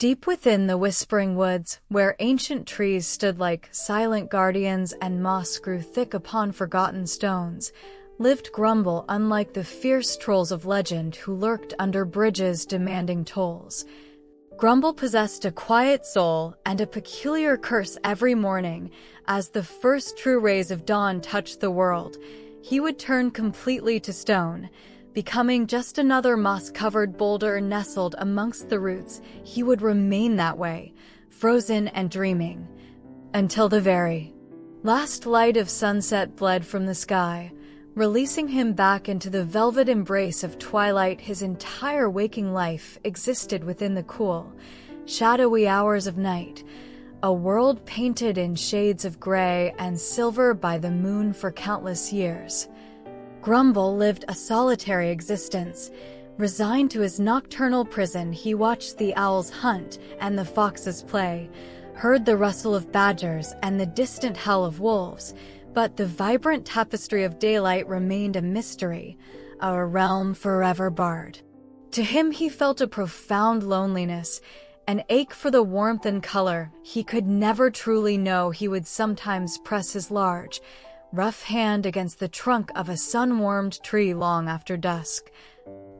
Deep within the whispering woods, where ancient trees stood like silent guardians and moss grew thick upon forgotten stones, lived Grumble, unlike the fierce trolls of legend who lurked under bridges demanding tolls. Grumble possessed a quiet soul and a peculiar curse. Every morning, as the first true rays of dawn touched the world, he would turn completely to stone. Becoming just another moss-covered boulder nestled amongst the roots, he would remain that way, frozen and dreaming, until the very last light of sunset bled from the sky, releasing him back into the velvet embrace of twilight. His entire waking life existed within the cool, shadowy hours of night, a world painted in shades of gray and silver by the moon for countless years. Grumble lived a solitary existence. Resigned to his nocturnal prison, he watched the owls hunt and the foxes play, heard the rustle of badgers and the distant howl of wolves, but the vibrant tapestry of daylight remained a mystery, a realm forever barred. To him he felt a profound loneliness, an ache for the warmth and color he could never truly know. He would sometimes press his large, rough hand against the trunk of a sun-warmed tree long after dusk,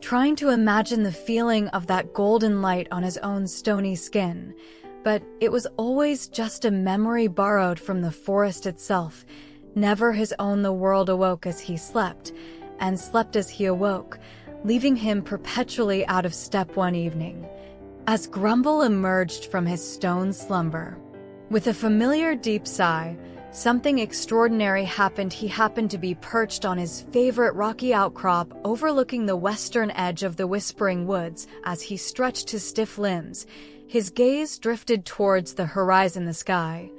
trying to imagine the feeling of that golden light on his own stony skin. But it was always just a memory borrowed from the forest itself, never his own. The world awoke as he slept, and slept as he awoke, leaving him perpetually out of step. One evening, as Grumble emerged from his stone slumber, with a familiar deep sigh, something extraordinary happened. He happened to be perched on his favorite rocky outcrop overlooking the western edge of the whispering woods. As he stretched his stiff limbs, his gaze drifted towards the horizon. The sky,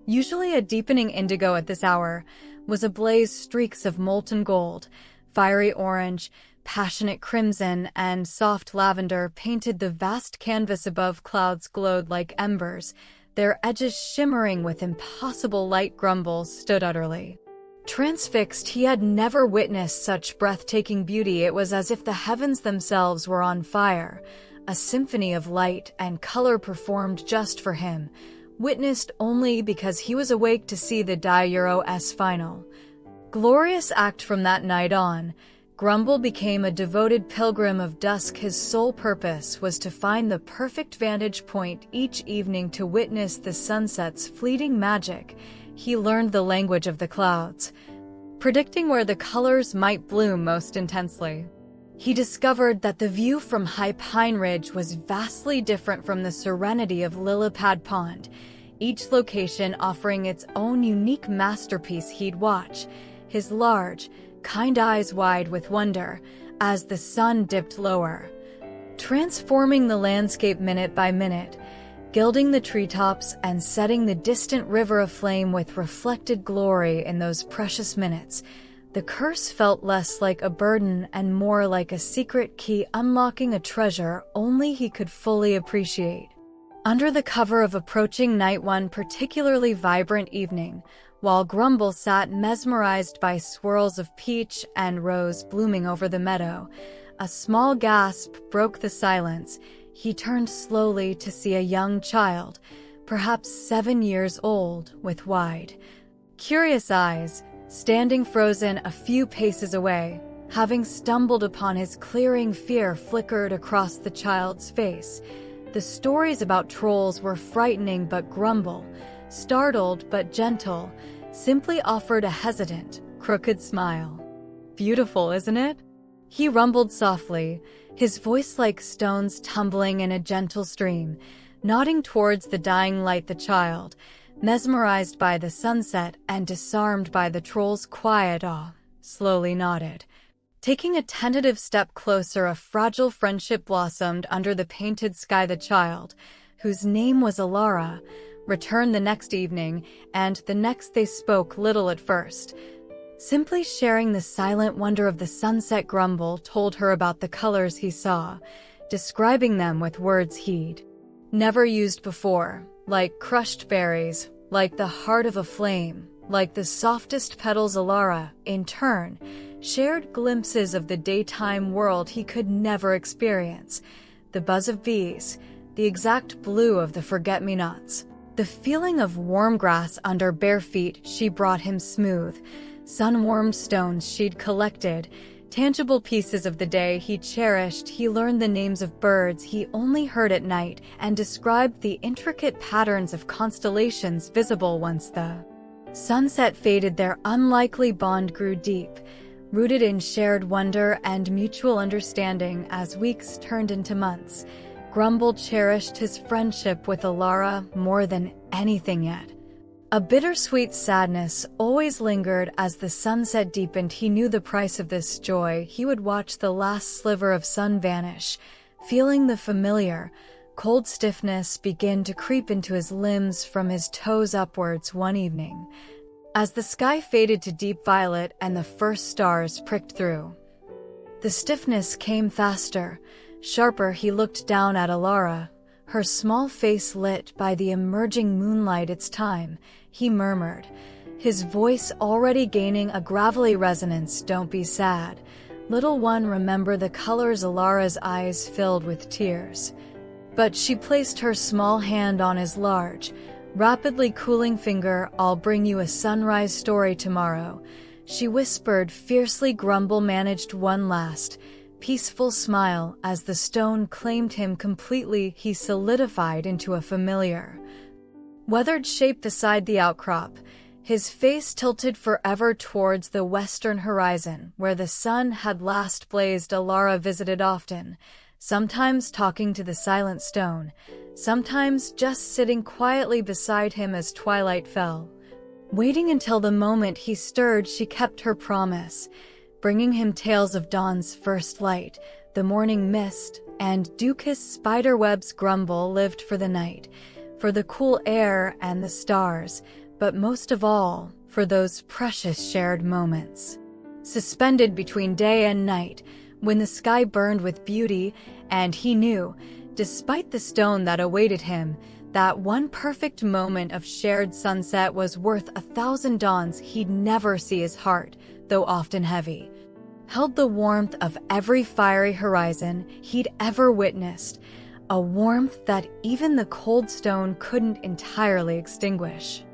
usually a deepening indigo at this hour, was ablaze. Streaks of molten gold, fiery orange, passionate crimson, and soft lavender painted the vast canvas above. Clouds glowed like embers, their edges shimmering with impossible light. Grumble stood utterly transfixed. He had never witnessed such breathtaking beauty. It was as if the heavens themselves were on fire, a symphony of light and color performed just for him, witnessed only because he was awake to see the Euros final glorious act. From that night on, Grumble became a devoted pilgrim of dusk. His sole purpose was to find the perfect vantage point each evening to witness the sunset's fleeting magic. He learned the language of the clouds, predicting where the colors might bloom most intensely. He discovered that the view from High Pine Ridge was vastly different from the serenity of Lillipad Pond, each location offering its own unique masterpiece. He'd watch, his large, kind eyes wide with wonder, as the sun dipped lower, transforming the landscape minute by minute, gilding the treetops and setting the distant river aflame with reflected glory. In those precious minutes, the curse felt less like a burden and more like a secret key unlocking a treasure only he could fully appreciate. Under the cover of approaching night, one particularly vibrant evening, while Grumble sat mesmerized by swirls of peach and rose blooming over the meadow, a small gasp broke the silence. He turned slowly to see a young child, perhaps 7 years old, with wide, curious eyes, standing frozen a few paces away. Having stumbled upon his clearing, fear flickered across the child's face. The stories about trolls were frightening, but Grumble, startled but gentle, simply offered a hesitant, crooked smile. "Beautiful, isn't it?" he rumbled softly, his voice like stones tumbling in a gentle stream, nodding towards the dying light. The child, mesmerized by the sunset and disarmed by the troll's quiet awe, slowly nodded. Taking a tentative step closer, a fragile friendship blossomed under the painted sky. The child, whose name was Elara, returned the next evening, and the next. They spoke little at first, simply sharing the silent wonder of the sunset. Grumble told her about the colors he saw, describing them with words he'd never used before, like crushed berries, like the heart of a flame, like the softest petals. Elara, in turn, shared glimpses of the daytime world he could never experience, the buzz of bees, the exact blue of the forget-me-nots. The feeling of warm grass under bare feet she brought him smooth, sun-warmed stones she'd collected, tangible pieces of the day he cherished. He learned the names of birds he only heard at night and described the intricate patterns of constellations visible once the sunset faded. Their unlikely bond grew deep, rooted in shared wonder and mutual understanding. As weeks turned into months, Grumble cherished his friendship with Elara more than anything yet. A bittersweet sadness always lingered as the sunset deepened. He knew the price of this joy. He would watch the last sliver of sun vanish, feeling the familiar, cold stiffness begin to creep into his limbs from his toes upwards one evening, as the sky faded to deep violet and the first stars pricked through. The stiffness came faster, sharper. He looked down at Elara, her small face lit by the emerging moonlight. "It's time," he murmured, his voice already gaining a gravelly resonance. "Don't be sad, little one. Remember the colors." Elara's eyes filled with tears, but she placed her small hand on his large, rapidly cooling finger. "I'll bring you a sunrise story tomorrow," she whispered fiercely. Grumble managed one last, peaceful smile as the stone claimed him completely. He solidified into a familiar, weathered shape beside the outcrop, his face tilted forever towards the western horizon, where the sun had last blazed. Elara visited often, sometimes talking to the silent stone, sometimes just sitting quietly beside him as twilight fell. Waiting until the moment he stirred, she kept her promise, bringing him tales of dawn's first light, the morning mist, and Duke's spiderwebs. Grumble lived for the night, for the cool air and the stars, but most of all, for those precious shared moments, suspended between day and night, when the sky burned with beauty, and he knew, despite the stone that awaited him, that one perfect moment of shared sunset was worth 1,000 dawns. He'd never see. His heart, though often heavy, held the warmth of every fiery horizon he'd ever witnessed, a warmth that even the cold stone couldn't entirely extinguish.